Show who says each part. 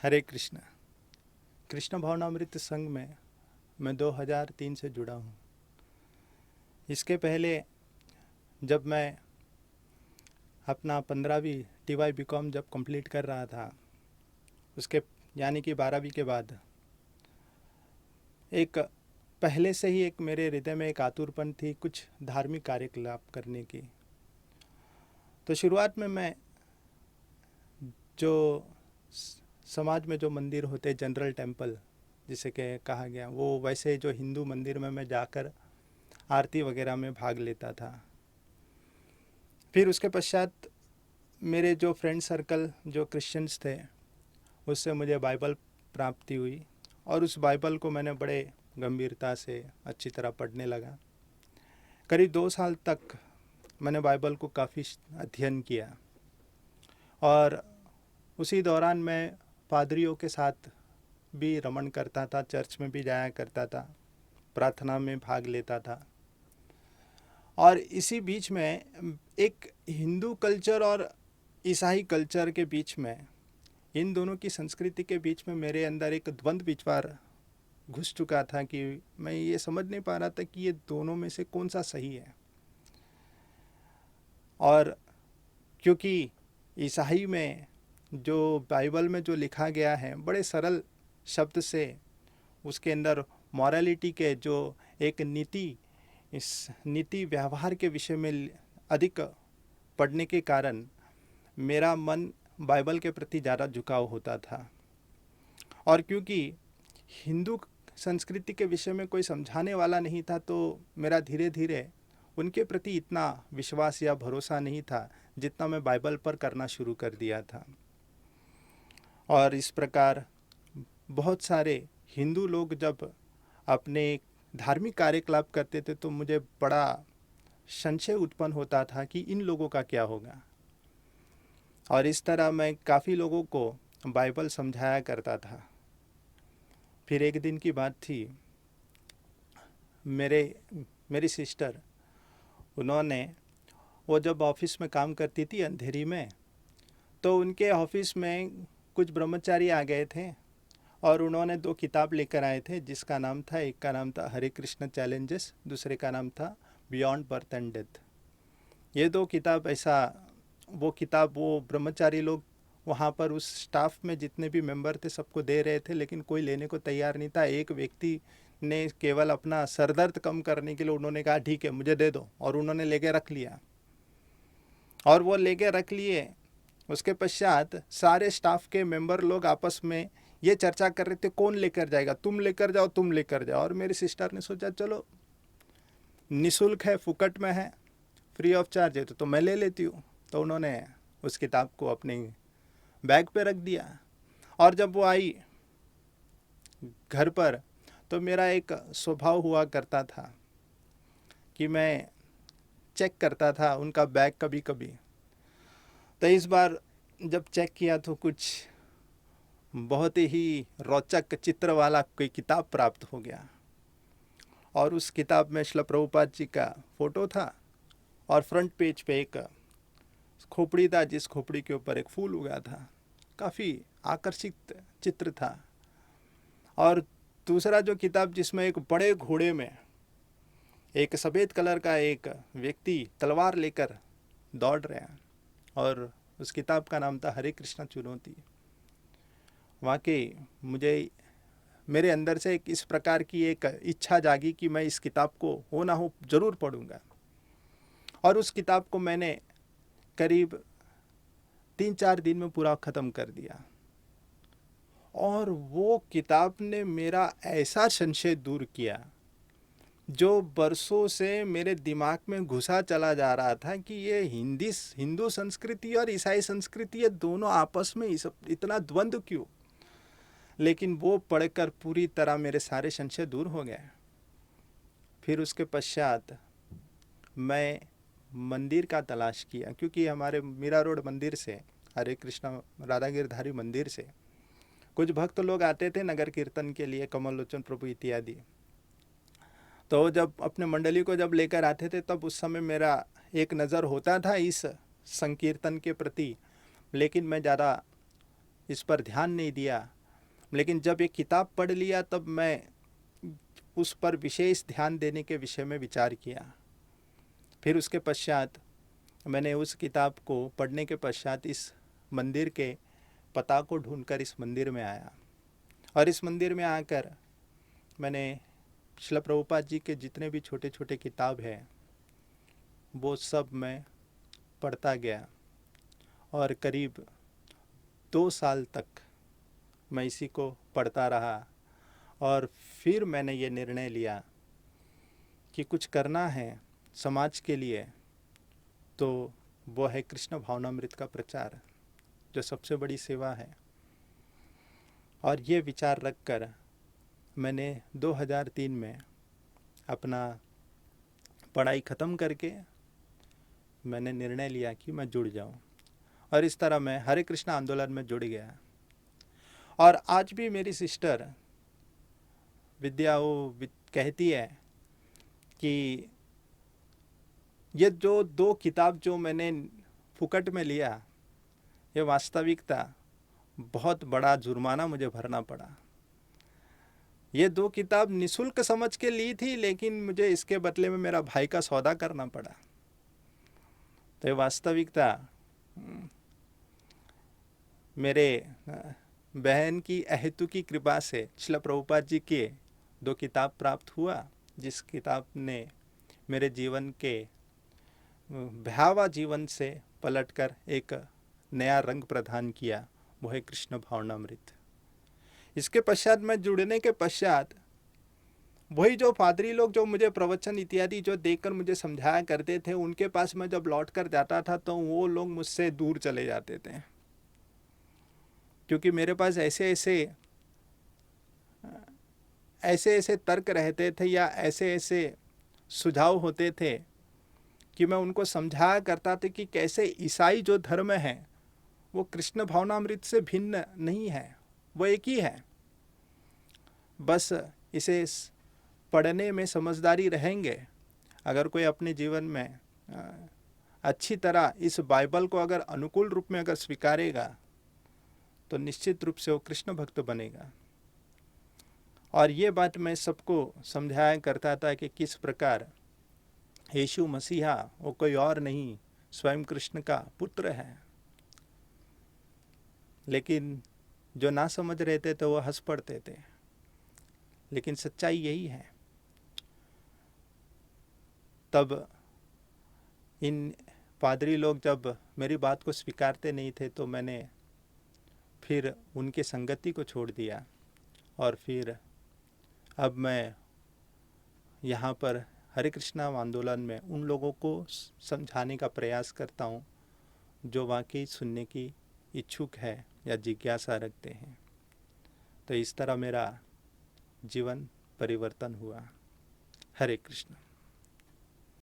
Speaker 1: हरे कृष्ण। कृष्ण भावनामृत संघ में मैं 2003 से जुड़ा हूँ। इसके पहले जब मैं अपना 15वीं TY BCom जब कंप्लीट कर रहा था, उसके यानी कि 12वीं के बाद एक पहले से ही एक मेरे हृदय में एक आतुरपन थी कुछ धार्मिक कार्यकलाप करने की। तो शुरुआत में मैं जो समाज में जो मंदिर होते जनरल टेम्पल जिसे कहा गया, वो वैसे जो हिंदू मंदिर में मैं जाकर आरती वगैरह में भाग लेता था। फिर उसके पश्चात मेरे जो फ्रेंड सर्कल जो क्रिश्चियंस थे, उससे मुझे बाइबल प्राप्ति हुई और उस बाइबल को मैंने बड़े गंभीरता से अच्छी तरह पढ़ने लगा। करीब 2 साल तक मैंने बाइबल को काफ़ी अध्ययन किया और उसी दौरान मैं पादरियों के साथ भी रमण करता था, चर्च में भी जाया करता था, प्रार्थना में भाग लेता था। और इसी बीच में एक हिंदू कल्चर और ईसाई कल्चर के बीच में, इन दोनों की संस्कृति के बीच में मेरे अंदर एक द्वंद्व विचार घुस चुका था कि मैं ये समझ नहीं पा रहा था कि ये दोनों में से कौन सा सही है। और क्योंकि ईसाई में जो बाइबल में जो लिखा गया है बड़े सरल शब्द से, उसके अंदर मॉरलिटी के जो एक इस नीति व्यवहार के विषय में अधिक पढ़ने के कारण मेरा मन बाइबल के प्रति ज़्यादा झुकाव होता था। और क्योंकि हिंदू संस्कृति के विषय में कोई समझाने वाला नहीं था, तो मेरा धीरे धीरे उनके प्रति इतना विश्वास या भरोसा नहीं था जितना मैं बाइबल पर करना शुरू कर दिया था। और इस प्रकार बहुत सारे हिंदू लोग जब अपने धार्मिक कार्यकलाप करते थे तो मुझे बड़ा संशय उत्पन्न होता था कि इन लोगों का क्या होगा। और इस तरह मैं काफ़ी लोगों को बाइबल समझाया करता था। फिर एक दिन की बात थी, मेरी सिस्टर, उन्होंने वो जब ऑफिस में काम करती थी अंधेरी में, तो उनके ऑफिस में कुछ ब्रह्मचारी आ गए थे और उन्होंने 2 किताब लेकर आए थे, जिसका नाम था, एक का नाम था हरे कृष्ण चैलेंजेस, दूसरे का नाम था बियॉन्ड बर्थ एंड डेथ। ये 2 किताब वो ब्रह्मचारी लोग वहाँ पर उस स्टाफ में जितने भी मेंबर थे सबको दे रहे थे, लेकिन कोई लेने को तैयार नहीं था। एक व्यक्ति ने केवल अपना सरदर्द कम करने के लिए उन्होंने कहा ठीक है मुझे दे दो, और उन्होंने लेके रख लिया। और वो लेके रख लिए। उसके पश्चात सारे स्टाफ के मेंबर लोग आपस में ये चर्चा कर रहे थे कौन लेकर जाएगा, तुम लेकर जाओ, तुम लेकर जाओ। और मेरी सिस्टर ने सोचा चलो निःशुल्क है, फुकट में है, फ्री ऑफ चार्ज है तो मैं ले लेती हूँ। तो उन्होंने उस किताब को अपने बैग पे रख दिया। और जब वो आई घर पर, तो मेरा एक स्वभाव हुआ करता था कि मैं चेक करता था उनका बैग कभी कभी। तो इस बार जब चेक किया तो कुछ बहुत ही रोचक चित्र वाला कोई किताब प्राप्त हो गया। और उस किताब में श्रील प्रभुपाद जी का फ़ोटो था और फ्रंट पेज पे एक खोपड़ी था, जिस खोपड़ी के ऊपर एक फूल उगा था। काफ़ी आकर्षित चित्र था। और दूसरा जो किताब, जिसमें एक बड़े घोड़े में एक सफ़ेद कलर का एक व्यक्ति तलवार लेकर दौड़ रहे हैं, और उस किताब का नाम था हरे कृष्णा चुनौती। वाकई मुझे मेरे अंदर से एक इस प्रकार की एक इच्छा जागी कि मैं इस किताब को हो ना हो ज़रूर पढ़ूंगा। और उस किताब को मैंने करीब 3-4 दिन में पूरा ख़त्म कर दिया। और वो किताब ने मेरा ऐसा संशय दूर किया जो बरसों से मेरे दिमाग में घुसा चला जा रहा था कि ये हिंदू संस्कृति और ईसाई संस्कृति, ये दोनों आपस में इतना द्वंद्व क्यों। लेकिन वो पढ़कर पूरी तरह मेरे सारे संशय दूर हो गए। फिर उसके पश्चात मैं मंदिर का तलाश किया, क्योंकि हमारे मीरा रोड मंदिर से, हरे कृष्णा राधा गिरधारी मंदिर से कुछ भक्त लोग आते थे नगर कीर्तन के लिए, कमल लोचन प्रभु इत्यादि। तो जब अपने मंडली को जब लेकर आते थे, तब उस समय मेरा एक नज़र होता था इस संकीर्तन के प्रति, लेकिन मैं ज़्यादा इस पर ध्यान नहीं दिया, लेकिन जब ये किताब पढ़ लिया तब मैं उस पर विशेष ध्यान देने के विषय में विचार किया। फिर उसके पश्चात मैंने उस किताब को पढ़ने के पश्चात इस मंदिर के पता को ढूंढकर इस मंदिर में आया, और इस मंदिर में आकर मैंने श्रील प्रभुपाद जी के जितने भी छोटे छोटे किताब हैं वो सब मैं पढ़ता गया, और करीब 2 साल तक मैं इसी को पढ़ता रहा। और फिर मैंने ये निर्णय लिया कि कुछ करना है समाज के लिए, तो वो है कृष्ण भावनामृत का प्रचार, जो सबसे बड़ी सेवा है। और ये विचार रखकर मैंने 2003 में अपना पढ़ाई ख़त्म करके मैंने निर्णय लिया कि मैं जुड़ जाऊं, और इस तरह मैं हरे कृष्ण आंदोलन में जुड़ गया। और आज भी मेरी सिस्टर विद्या वो कहती है कि ये जो 2 किताब जो मैंने फुकट में लिया, ये वास्तविकता बहुत बड़ा जुर्माना मुझे भरना पड़ा। ये 2 किताब निःशुल्क समझ के ली थी, लेकिन मुझे इसके बदले में मेरा भाई का सौदा करना पड़ा। तो ये वास्तविकता मेरे बहन की अहेतु की कृपा से श्रील प्रभुपाद जी के 2 किताब प्राप्त हुआ, जिस किताब ने मेरे जीवन के भयावह जीवन से पलटकर एक नया रंग प्रदान किया, वो है कृष्ण भावनामृत। इसके पश्चात मैं जुड़ने के पश्चात वही जो पादरी लोग जो मुझे प्रवचन इत्यादि जो देखकर मुझे समझाया करते थे, उनके पास मैं जब लौट कर जाता था तो वो लोग मुझसे दूर चले जाते थे, क्योंकि मेरे पास ऐसे तर्क रहते थे या ऐसे सुझाव होते थे कि मैं उनको समझाया करता था कि कैसे ईसाई जो धर्म है वो कृष्ण भावनामृत से भिन्न नहीं है, वो एक ही है। बस इसे पढ़ने में समझदारी रहेंगे, अगर कोई अपने जीवन में अच्छी तरह इस बाइबल को अगर अनुकूल रूप में अगर स्वीकारेगा तो निश्चित रूप से वो कृष्ण भक्त बनेगा। और ये बात मैं सबको समझाया करता था कि किस प्रकार यीशु मसीहा वो कोई और नहीं, स्वयं कृष्ण का पुत्र है। लेकिन जो ना समझ रहे थे तो वो हंस पड़ते थे, लेकिन सच्चाई यही है। तब इन पादरी लोग जब मेरी बात को स्वीकारते नहीं थे तो मैंने फिर उनके संगति को छोड़ दिया, और फिर अब मैं यहाँ पर हरे कृष्णा आंदोलन में उन लोगों को समझाने का प्रयास करता हूँ जो वाकई सुनने की इच्छुक है या जिज्ञासा रखते हैं। तो इस तरह मेरा जीवन परिवर्तन हुआ। हरे कृष्ण।